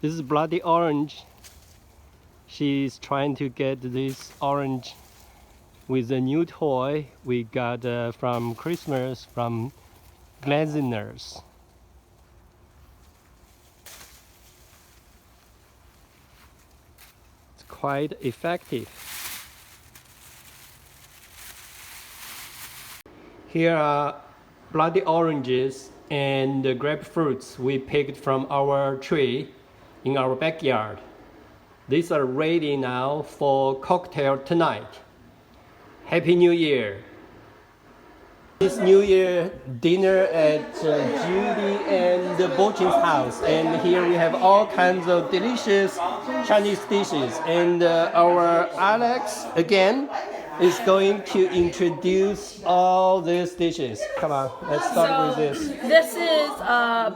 This is bloody orange. She's trying to get this orange with a new toy we got from Christmas from Glaziners. It's quite effective. Here are bloody oranges and the grapefruits we picked from our tree in our backyard. These are ready now for cocktail tonight. Happy New Year! This New Year dinner at Judy and Bochin's house, and here we have all kinds of delicious Chinese dishes. And our Alex again is going to introduce all these dishes. Come on, let's start with this. This is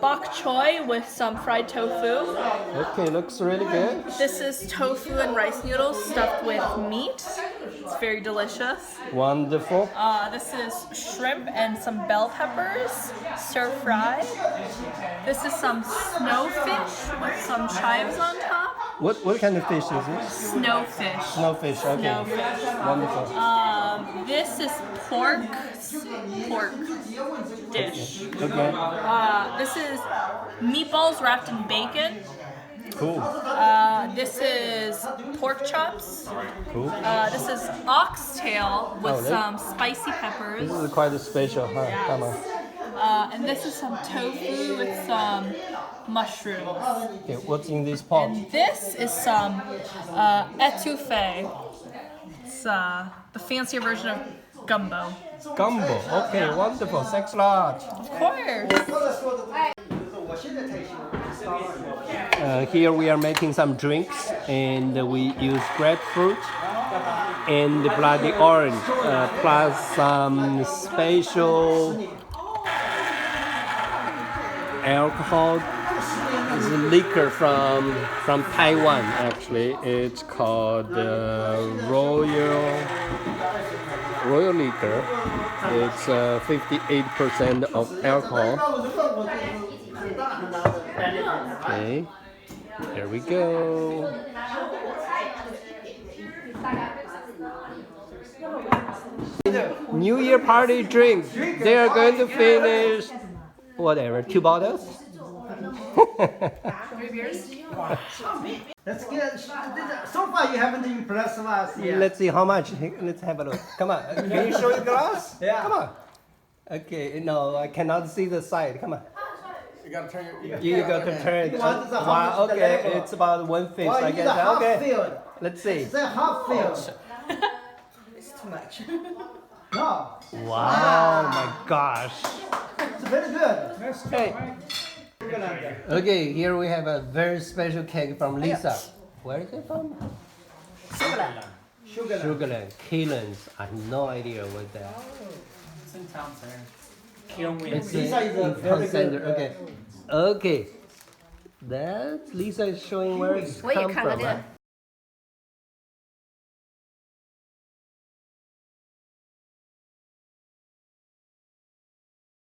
bok choy with some fried tofu. Okay, looks really good. This is tofu and rice noodles stuffed with meat. It's very delicious. Wonderful. This is shrimp and some bell peppers, stir fried. This is some snowfish with some chives on top. What kind of fish is this? Snowfish. Snowfish, okay. Snowfish. Wonderful. This is pork dish. Okay. This is meatballs wrapped in bacon. Cool. This is pork chops. Cool. This is oxtail with some spicy peppers. This is quite special, huh? Yes. Come on. And this is some tofu with some mushrooms. Okay, what's in this pot? And this is some etouffee. It's the fancier version of gumbo. Gumbo. Okay, wonderful. Thanks a lot. Of course. Here we are making some drinks, and we use grapefruit and bloody orange, plus some special alcohol. It's a liquor from Taiwan. Actually, it's called Royal Liquor. It's 58% of alcohol. Okay, there we go. New Year party drink. They are going to finish whatever, 2 bottles. 3 beers. That's good. So far, you haven't impressed us. Let's see how much. Let's have a look. Come on. Can you show the glass? Yeah. Come on. Okay. No, I cannot see the side. Come on. You gotta turn your. You got to turn it. What is the Wow. half Okay. the level? It's about 1/5. Well, I you need guess. a half Okay. filled. Let's see. It's a half filled. It's too much. No, Wow. My gosh. it's very good. Hey. Okay. Here we have a very special cake from Lisa. Where is it from? Sugarland. Keelan's. I have no idea what that. It's in town center. It's Lisa is a in very town center. good. Okay. Okay. That Lisa is showing where it's come from. Huh?